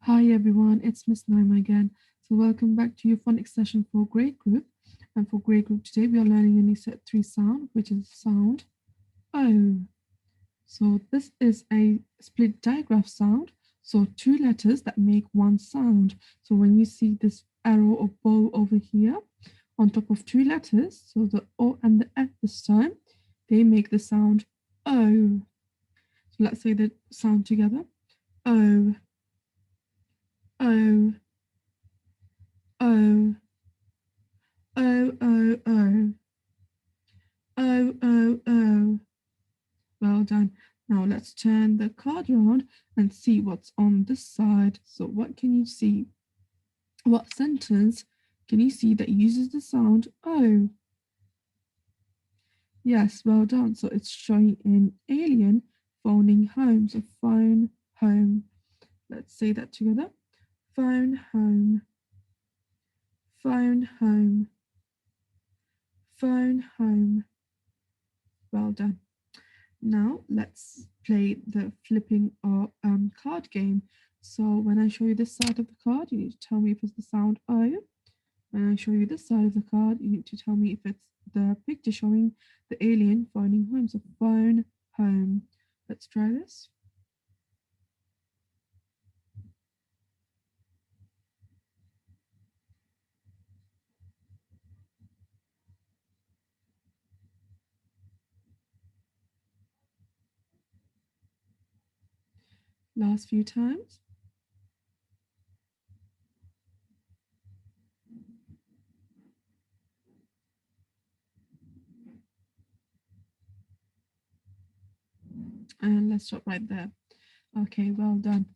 Hi everyone, it's Miss Naima again. So welcome back to your phonics session for grade group. And for grade group today, we are learning a new set 3 sound, which is sound O. So this is a split digraph sound. So two letters that make one sound. So when you see this arrow or bow over here on top of two letters, so the O and the F this time, they make the sound O. So let's say the sound together. O, O, O. Oh, oh, oh. Oh, oh, oh. Well done. Now let's turn the card around and see what's on this side. So what can you see? What sentence can you see that uses the sound O? Yes, well done. So it's showing an alien phoning home. So phone home. Let's say that together. Phone home. Phone home. Phone home. Well done. Now let's play the flipping or card game. So when I show you this side of the card, you need to tell me if it's the sound O. When I show you this side of the card, you need to tell me if it's the picture showing the alien phoning home. So phone home. Let's try this. Last few times. And let's stop right there. Okay, well done.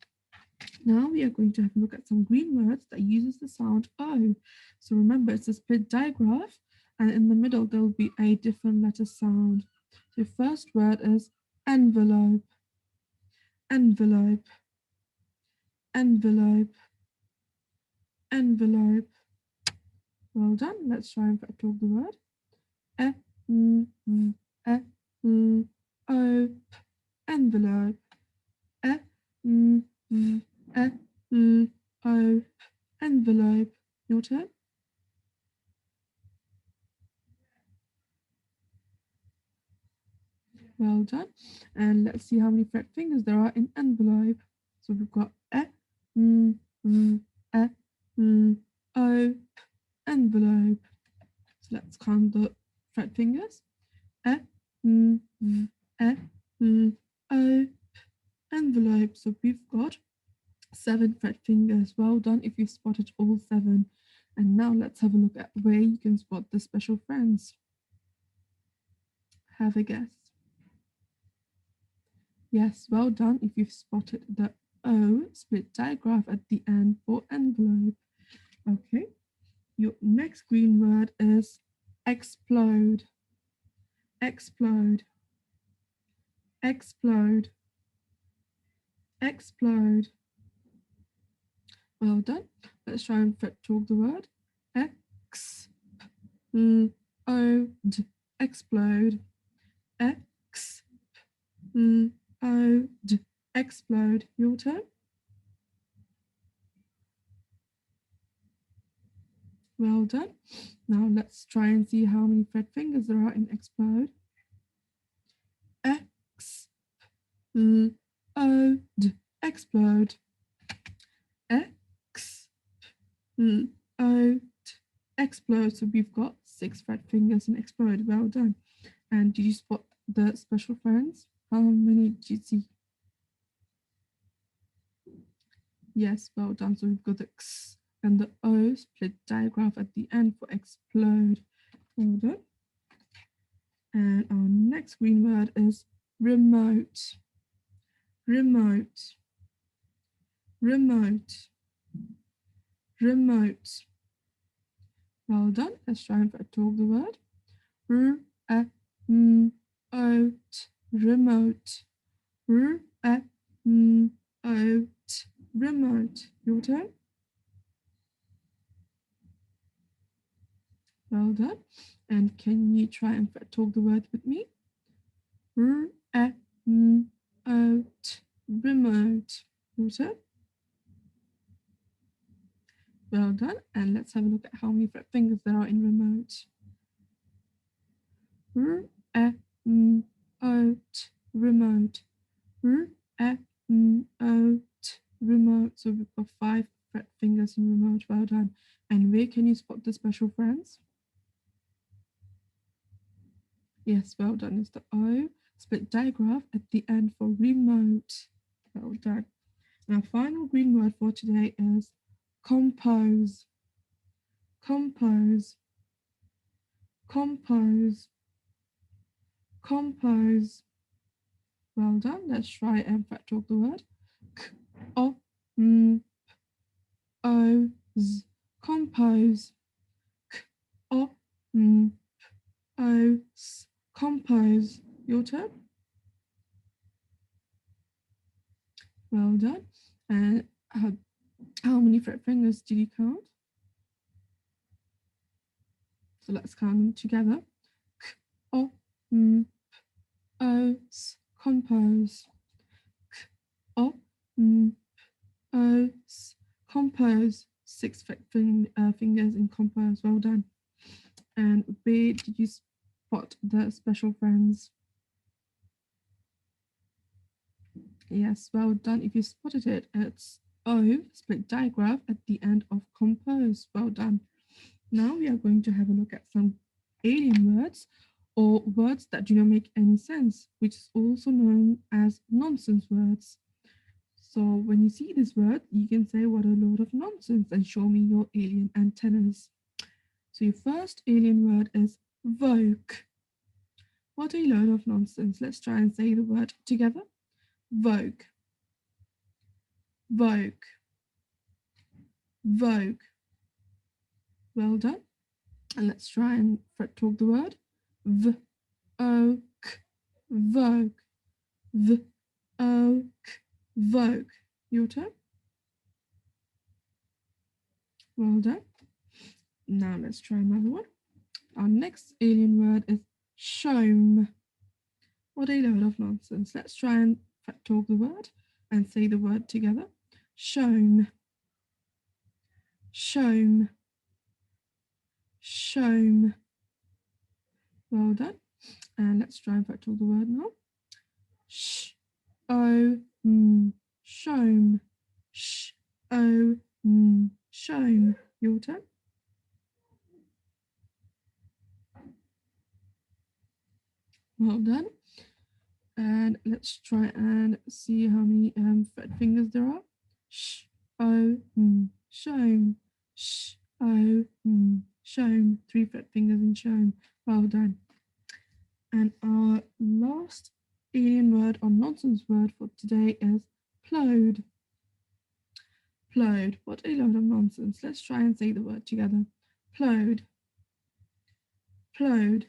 Now we are going to have a look at some green words that uses the sound O. So remember, it's a split digraph, and in the middle there will be a different letter sound. The first word is envelope, envelope, envelope, envelope. Well done. Let's try and talk the word. E, n, v, e, l, o, envelope. E, n, v, e, l, o, envelope. Your turn. Well done. And let's see how many fret fingers there are in envelope. So we've got E, N, V, E, L, O, envelope. So let's count the fret fingers. E, N, V, E, L, O, envelope. So we've got 7 fret fingers. Well done if you spotted all 7. And now let's have a look at where you can spot the special friends. Have a guess. Yes, well done if you've spotted the O split digraph at the end for envelope. Okay, your next green word is explode, explode, explode, explode. Well done. Let's try and talk the word. Explode, explode, explode, explode. Your turn. Well done. Now let's try and see how many fret fingers there are in explode. Explode, explode, explode, explode. So we've got 6 fret fingers in explode. Well done. And did you spot the special friends? How many did you see? Yes, well done. So we've got the X and the O split digraph at the end for explode. Well done. And our next green word is remote, remote, remote, remote. Well done. Let's try and talk the word. Remote, remote, remote, remote. Your turn. Well done. And can you try and talk the word with me? Remote, remote. Your turn. Well done. And let's have a look at how many fret fingers there are in remote. R, E, M, O, T, remote. R, E, M, O, T, remote. So we've got 5 fret fingers in remote. Well done. And where can you spot the special friends? Yes, well done. It's the O split digraph at the end for remote. Well done. And our final green word for today is compose. Compose. Compose. Compose. Well done. Let's try and fret talk the word. K, O, M, O, Z. Compose. K, O, M, O, S. Compose. Your turn. Well done. And how many fret fingers did you count? So let's count them together. K, O, M, O, S. Compose. K, O, M, O, S. Compose. 6 fingers in compose. Well done. And where did you spot the special friends? Yes, well done. If you spotted it, it's O split digraph at the end of compose. Well done. Now we are going to have a look at some alien words or words that do not make any sense, which is also known as nonsense words. So when you see this word, you can say what a load of nonsense and show me your alien antennas. So your first alien word is vogue. What a load of nonsense. Let's try and say the word together. Vogue. Vogue. Vogue. Well done. And let's try and fret talk the word. V-O-K. Vogue. V-O-K. Vogue. Your turn. Well done. Now let's try another one. Our next alien word is shome. What a load of nonsense. Let's try and fret talk the word and say the word together. Shome. Shome. Shome. Well done. And let's try and fret talk the word now. Sh-o-m. Shome. Sh-o-m. Shome. Your turn. Well done. And let's try and see how many fret fingers there are. Sh-o-m. Shome. Sh-o-m. Shome. 3 fret fingers in shome. Well done. And our last alien word or nonsense word for today is plode. Plode. What a load of nonsense. Let's try and say the word together. Plode. Plode.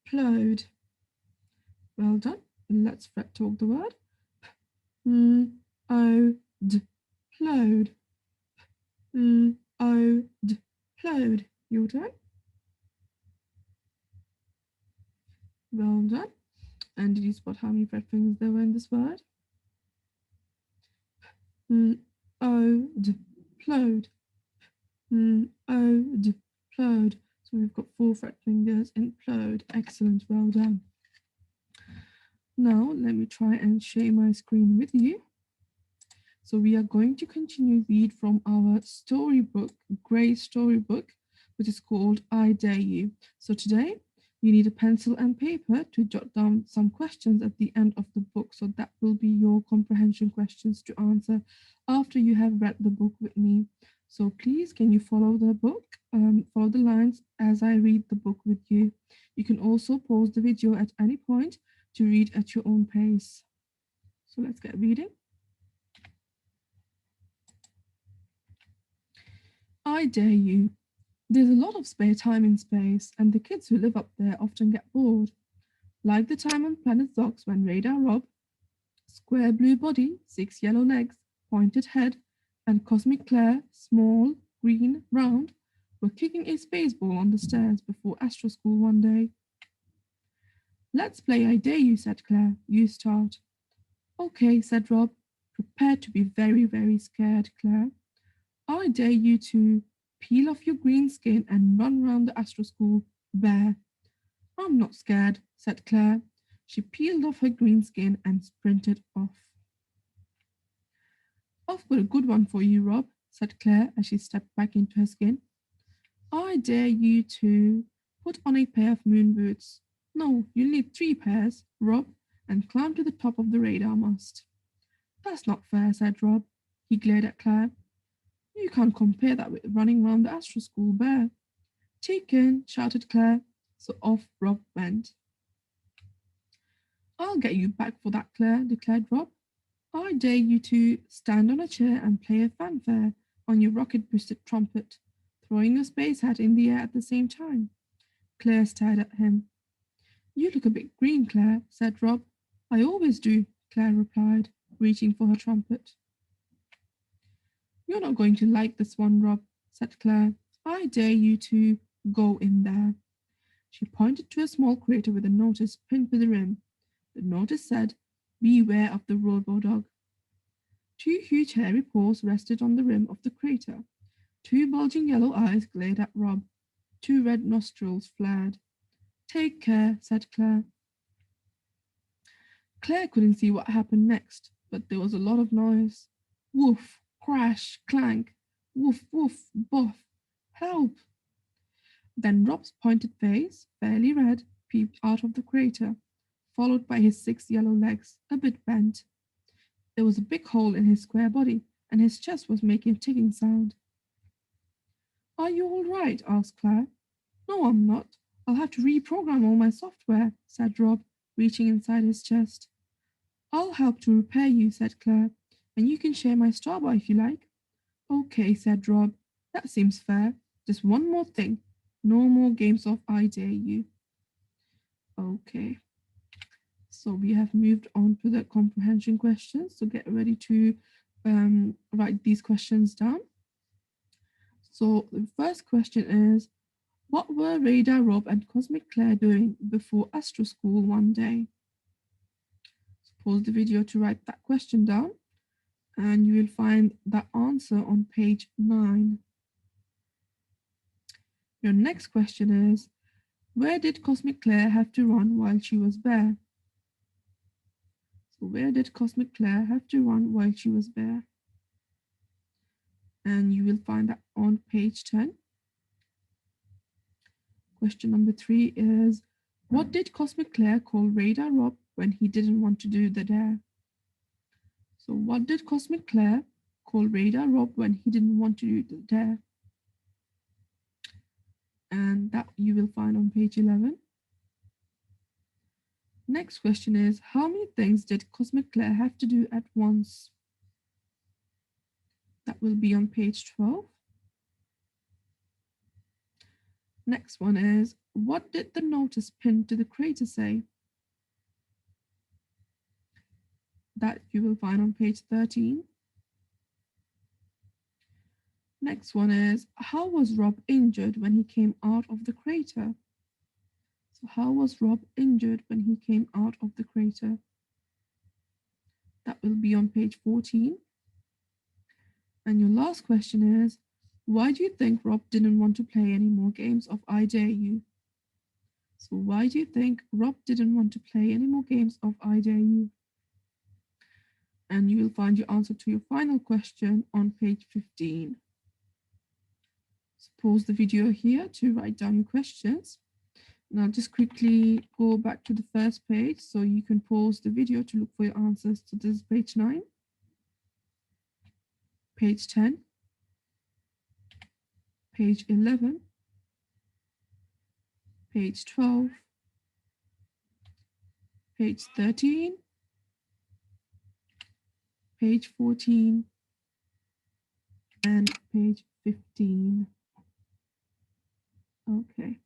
Plode. Well done. Let's fret talk the word. P-l-o-d. Plode. P-l-o-d. Plode. Your turn. Well done. And did you spot how many fret fingers there were in this word? P-l-o-d. Plode. P-l-o-d. Plode. So we've got 4 fret fingers in plode. Excellent. Well done. Now let me try and share my screen with you. So we are going to continue read from our storybook, Grey storybook, which is called I Dare You. So today you need a pencil and paper to jot down some questions at the end of the book. So that will be your comprehension questions to answer after you have read the book with me. So please, can you follow the book, follow the lines as I read the book with you. You can also pause the video at any point to read at your own pace. So let's get reading. I dare you. There's a lot of spare time in space, and the kids who live up there often get bored. Like the time on Planet Zox when Radar Rob, square blue body, 6 yellow legs, pointed head, and Cosmic Claire, small, green, round, were kicking a spaceball on the stairs before Astro School one day. Let's play I Dare You, said Claire. You start. Okay, said Rob, prepared to be very, very scared, Claire. Are I dare you to peel off your green skin and run round the Astro School bare. I'm not scared, said Claire. She peeled off her green skin and sprinted off. I've got a good one for you, Rob, said Claire as she stepped back into her skin. I dare you to put on a pair of moon boots. No, you'll need 3 pairs, Rob, and climb to the top of the radar mast. That's not fair, said Rob. He glared at Claire. You can't compare that with running round the Astro School bare. Taken, shouted Claire. So off Rob went. I'll get you back for that, Claire, declared Rob. I dare you to stand on a chair and play a fanfare on your rocket-boosted trumpet, throwing your space hat in the air at the same time. Claire stared at him. You look a bit green, Claire, said Rob. I always do, Claire replied, reaching for her trumpet. You're not going to like this one, Rob, said Claire. I dare you to go in there. She pointed to a small crater with a notice pinned to the rim. The notice said, Beware of the robo-dog. 2 huge hairy paws rested on the rim of the crater. 2 bulging yellow eyes glared at Rob. 2 red nostrils flared. Take care, said Claire. Claire couldn't see what happened next, but there was a lot of noise. Woof, crash, clank, woof, woof, boff. Help! Then Rob's pointed face, fairly red, peeped out of the crater, followed by his 6 yellow legs, a bit bent. There was a big hole in his square body, and his chest was making a ticking sound. Are you all right? Asked Claire. No, I'm not. I'll have to reprogram all my software, said Rob, reaching inside his chest. I'll help to repair you, said Claire, and you can share my starbar if you like. Okay, said Rob. That seems fair. Just one more thing. No more games of I dare you. Okay. So we have moved on to the comprehension questions. So get ready to write these questions down. So the first question is, what were Radar Rob and Cosmic Claire doing before Astro School one day? So pause the video to write that question down, and you will find that answer on page 9. Your next question is, where did Cosmic Claire have to run while she was bare? So where did Cosmic Claire have to run while she was bare? And you will find that on page 10. Question number 3 is, what did Cosmic Claire call Radar Rob when he didn't want to do the dare? So what did Cosmic Claire call Radar Rob when he didn't want to do the dare? And that you will find on page 11. Next question is, how many things did Cosmic Claire have to do at once? That will be on page 12. Next one is, what did the notice pinned to the crater say? That you will find on page 13. Next one is, how was Rob injured when he came out of the crater? So how was Rob injured when he came out of the crater? That will be on page 14. And your last question is, why do you think Rob didn't want to play any more games of I Dare You? So why do you think Rob didn't want to play any more games of I Dare You? And you will find your answer to your final question on page 15. So pause the video here to write down your questions. Now just quickly go back to the first page so you can pause the video to look for your answers. So this is page 9, page 10, page 11, page 12, page 13, page 14, and page 15. Okay.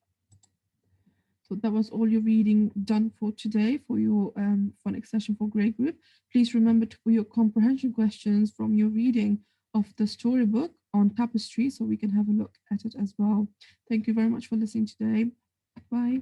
So that was all your reading done for today for your phonics session for grade group. Please remember to put your comprehension questions from your reading of the storybook on Tapestry so we can have a look at it as well. Thank you very much for listening today. Bye.